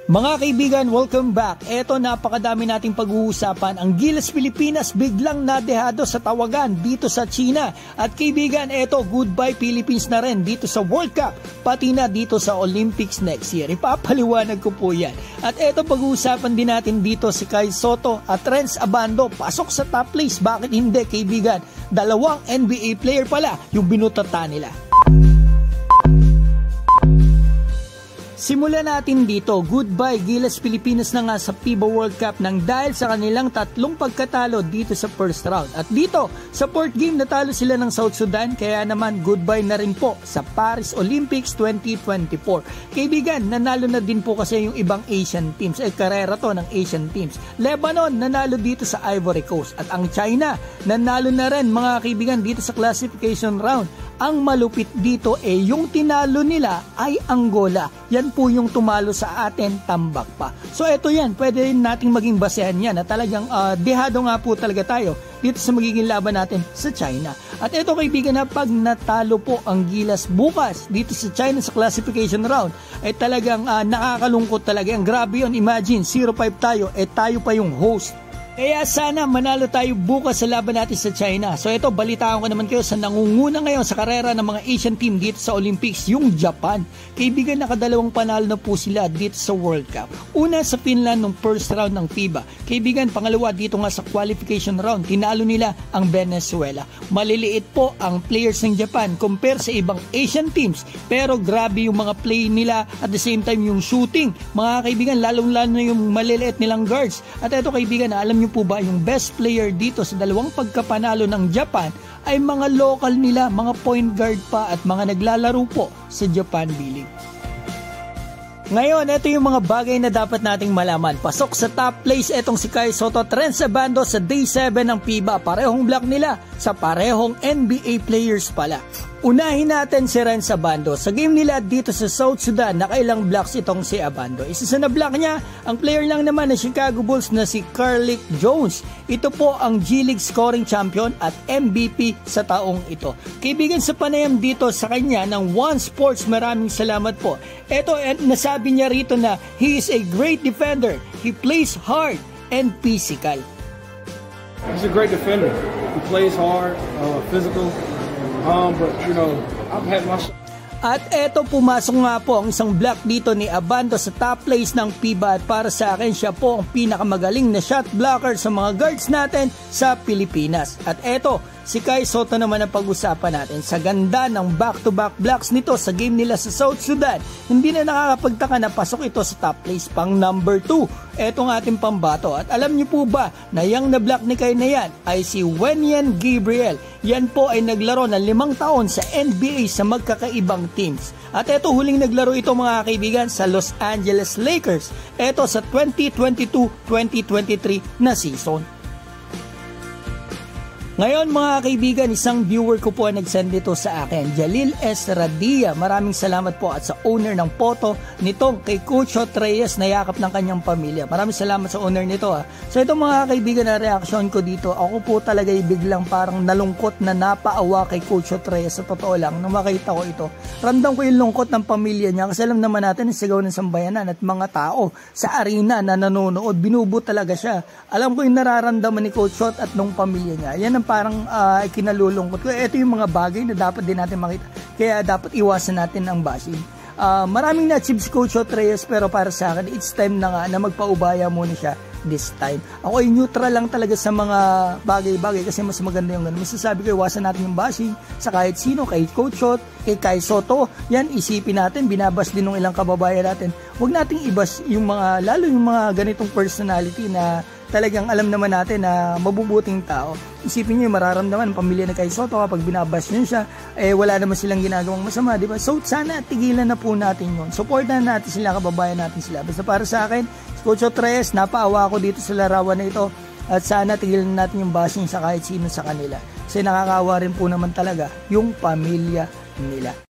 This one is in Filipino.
Mga kaibigan, welcome back. Eto, napakadami nating pag-uusapan. Ang Gilas Pilipinas biglang nadehado sa tawagan dito sa China. At kaibigan, eto, goodbye Philippines na rin dito sa World Cup, pati na dito sa Olympics next year. Ipapaliwanag ko po yan. At eto, pag-uusapan din natin dito si Kai Sotto at Renz Abando. Pasok sa top place. Bakit hindi, kaibigan? Dalawang NBA player pala yung binutata nila. Simulan natin dito. Goodbye Gilas Pilipinas na nga sa FIBA World Cup nang dahil sa kanilang tatlong pagkatalo dito sa first round. At dito, sa fourth game natalo sila ng South Sudan, kaya naman goodbye na rin po sa Paris Olympics 2024. Kaibigan, nanalo na din po kasi yung ibang Asian teams. Karera to ng Asian teams. Lebanon, nanalo dito sa Ivory Coast. At ang China, nanalo na rin mga kaibigan dito sa classification round. Ang malupit dito yung tinalo nila ay Angola. Yan po yung tumalo sa atin, tambak pa. So ito yan, pwede rin nating maging basehan yan na talagang dehado nga po talaga tayo dito sa magiging laban natin sa China. At ito kaibigan, na pag natalo po ang Gilas bukas dito sa China sa classification round, ay talagang nakakalungkot talaga. Ang grabe yun, imagine 0-5 tayo, tayo pa yung host. Kaya sana manalo tayo bukas sa laban natin sa China. So ito, balitaan ko naman kayo sa nangunguna ngayon sa karera ng mga Asian team dito sa Olympics, yung Japan. Kaibigan, nakadalawang panalo na po sila dito sa World Cup. Una sa Finland nung first round ng FIBA. Kaibigan, pangalawa dito nga sa qualification round, tinalo nila ang Venezuela. Maliliit po ang players ng Japan compare sa ibang Asian teams. Pero grabe yung mga play nila, at the same time yung shooting. Mga kaibigan, lalong-lalo na yung maliliit nilang guards. At ito kaibigan, alam niyo po ba yung best player dito sa dalawang pagkapanalo ng Japan ay mga local nila, mga point guard pa at mga naglalaro po sa Japan B-League. Ngayon, ito yung mga bagay na dapat nating malaman. Pasok sa top place etong si Kai Sotto at Renz Abando sa day 7 ng FIBA. Parehong block nila sa parehong NBA players pala. Unahin natin si Renz Abando. Sa game nila dito sa South Sudan, nakailang blocks itong si Abando. Isa sa na-block niya, ang player lang naman ng Chicago Bulls na si Carlik Jones. Ito po ang G-League scoring champion at MVP sa taong ito. Kaibigan, sa panayam dito sa kanya ng One Sports, maraming salamat po. Ito, nasabi niya rito na he is a great defender. He plays hard and physical. He's a great defender. He plays hard, physical. But you know, I've had my. At eto, pumasok nga po ang isang block dito ni Abando sa top place ng FIBA, at para sa akin siya po ang pinakamagaling na shot blocker sa mga guards natin sa Pilipinas. At eto, si Kai Sotto naman ang pag-usapan natin. Sa ganda ng back-to-back blocks nito sa game nila sa South Sudan, hindi na nakakapagtaka na pasok ito sa top place pang number 2. Etong ating pambato. At alam niyo po ba na yung na-block ni Kai na yan ay si Wenyen Gabriel. Yan po ay naglaro ng 5 taon sa NBA sa magkakaibang teams. At eto, huling naglaro ito mga kaibigan sa Los Angeles Lakers. Eto sa 2022-2023 na season. Ngayon mga kaibigan, isang viewer ko po ang nag-send dito sa akin, Jalil S. Radia. Maraming salamat po at sa owner ng photo nitong kay Coach Reyes na yakap ng kanyang pamilya. Maraming salamat sa owner nito ha. So ito mga kaibigan, na reaksyon ko dito, ako po talaga biglang parang nalungkot na napaawa kay Coach Reyes. Sa totoo lang, nung makita ko ito, ramdam ko yung lungkot ng pamilya niya, kasi alam naman natin ang sigaw ng sambayanan at mga tao sa arena na nanonood, binubo talaga siya. Alam ko yung nararamdaman ni Coach at nung pamilya niya. Yan ang parang kinalulungkot ko. Ito yung mga bagay na dapat din natin makita. Kaya dapat iwasan natin ang bashing. Maraming na-achieve si Coach Reyes, pero para sa akin, it's time na nga na magpaubaya muna siya this time. Ako ay neutral lang talaga sa mga bagay-bagay kasi mas maganda yung ganun. Masasabi ko, iwasan natin yung bashing sa kahit sino, kay Coach kay Kai Sotto. Yan, isipin natin, binabas din ng ilang kababayan natin. Huwag nating ibas yung mga, lalo yung mga ganitong personality na talagang alam naman natin na mabubuting tao. Isipin nyo yung mararamdaman ng pamilya ni Kai Sotto kapag binabash nyo siya, wala naman silang ginagawang masama, di ba? So sana tigilan na po natin yun. Supportan natin sila, kababayan natin sila. Basta para sa akin, Coach Reyes, napaawa ako dito sa larawan na ito, at sana tigilan natin yung bashing sa kahit sino sa kanila. Kasi nakakawa rin po naman talaga yung pamilya nila.